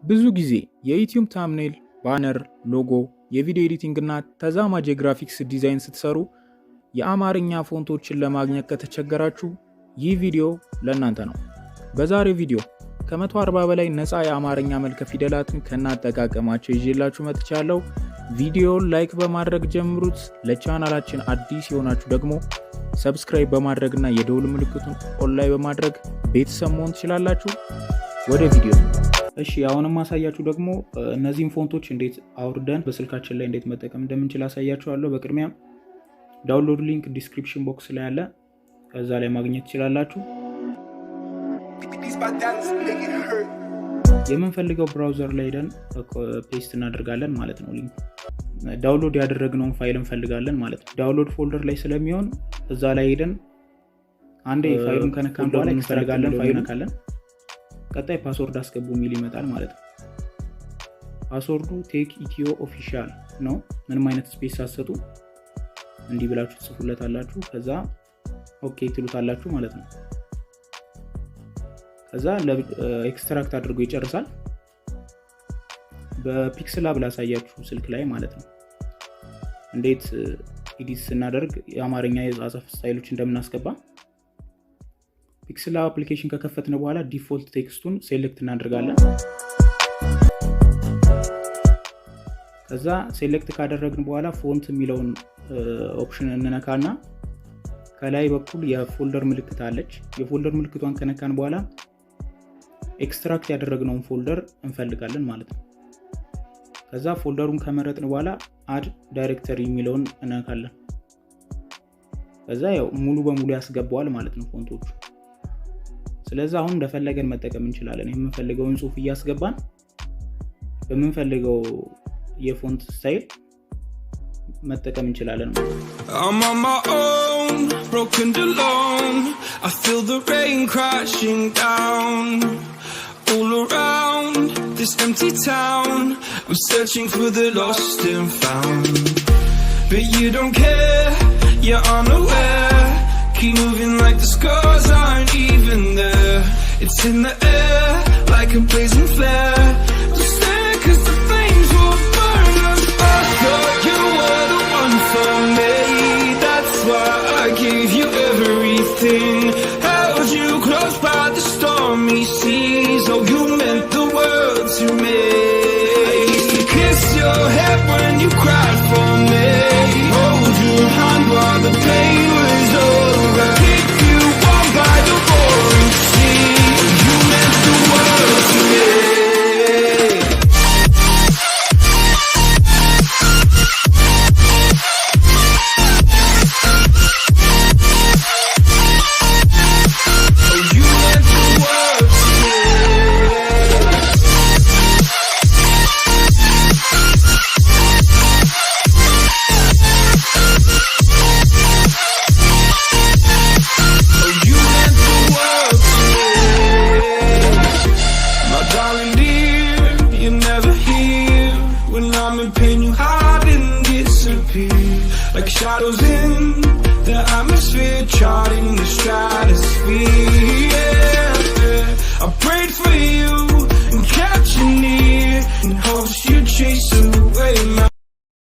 ብዙ ጊዜ የዩቲዩብ ታምኔል፣ ባነር፣ ሎጎ፣ የቪዲዮ ኤዲቲንግ እና ተዛማጅ የግራፊክስ ዲዛይን ስትሰሩ የአማርኛ ፎንቶችን ለማግኘት ከተቸገራችሁ ይህ ቪዲዮ ለእናንተ ነው። በዛሬው ቪዲዮ ከ140 በላይ ነፃ የአማርኛ መልከ ፊደላትን ከናጠቃቀማቸው ይዤላችሁ መጥቻለሁ። ቪዲዮውን ላይክ በማድረግ ጀምሩት። ለቻናላችን አዲስ የሆናችሁ ደግሞ ሰብስክራይብ በማድረግና የደውል ምልክቱን ኦን ላይ በማድረግ ቤተሰብ መሆን ትችላላችሁ። ወደ ቪዲዮ። እሺ አሁንም ማሳያችሁ ደግሞ እነዚህን ፎንቶች እንዴት አውርደን በስልካችን ላይ እንዴት መጠቀም እንደምንችል አሳያችኋለሁ። በቅድሚያ ዳውንሎድ ሊንክ ዲስክሪፕሽን ቦክስ ላይ አለ፣ ከዛ ላይ ማግኘት ትችላላችሁ። የምንፈልገው ብራውዘር ላይ ሄደን ፔስት እናደርጋለን ማለት ነው። ሊንክ ዳውንሎድ ያደረግነውን ፋይል እንፈልጋለን ማለት ነው። ዳውንሎድ ፎልደር ላይ ስለሚሆን እዛ ላይ ሄደን አንዴ ፋይሉን ከነካን በኋላ እንፈልጋለን ፋይሉን ካለን ቀጣይ ፓስወርድ አስገቡ የሚል ይመጣል ማለት ነው። ፓስወርዱ 𝗙𝗂𝗶𝗶 ነው። ምንም አይነት ስፔስ ሳትሰጡ እንዲህ ብላችሁ ጽፉለታላችሁ። ከዛ ኦኬ ትሉታላችሁ ማለት ነው። ከዛ ኤክስትራክት አድርጎ ይጨርሳል። በPixellab ላሳያችሁ ስልክ ላይ ማለት ነው እንዴት ኤዲት ስናደርግ የአማርኛ የጻጻፍ ስታይሎች እንደምናስገባ። ፒክሰላብ አፕሊኬሽን ከከፈትን በኋላ ዲፎልት ቴክስቱን ሴሌክት እናደርጋለን። ከዛ ሴሌክት ካደረግን በኋላ ፎንት የሚለውን ኦፕሽን እንነካና ከላይ በኩል የፎልደር ምልክት አለች። የፎልደር ምልክቷን ከነካን በኋላ ኤክስትራክት ያደረግነውን ፎልደር እንፈልጋለን ማለት ነው። ከዛ ፎልደሩን ከመረጥን በኋላ አድ ዳይሬክተሪ የሚለውን እንነካለን። ከዛ ያው ሙሉ በሙሉ ያስገባዋል ማለት ነው ፎንቶቹ። ስለዚህ አሁን እንደፈለገን መጠቀም እንችላለን። የምንፈልገውን ጽሁፍ እያስገባን በምንፈልገው የፎንት ስታይል መጠቀም እንችላለን ማለት ነው። I'm on my own, broken alone. I feel the rain crashing down all around this empty town. I'm searching for the lost and found, but you don't care, you're unaware. Keep moving like the scars aren't even there. It's in the air like a blazing flare. Just stare 'cause the flames will burn us. I thought you were the one for me. That's why I gave you everything. Held you close by the stormy seas. Oh, you meant the world to me. I used to kiss your head when you cried for me. Hold your hand while the pain was over. Keep you warm by the roaring sea. You meant the world to me. Like shadows in the atmosphere, charting the stratosphere. Yeah. I prayed for you and kept you near in hopes you'd chase away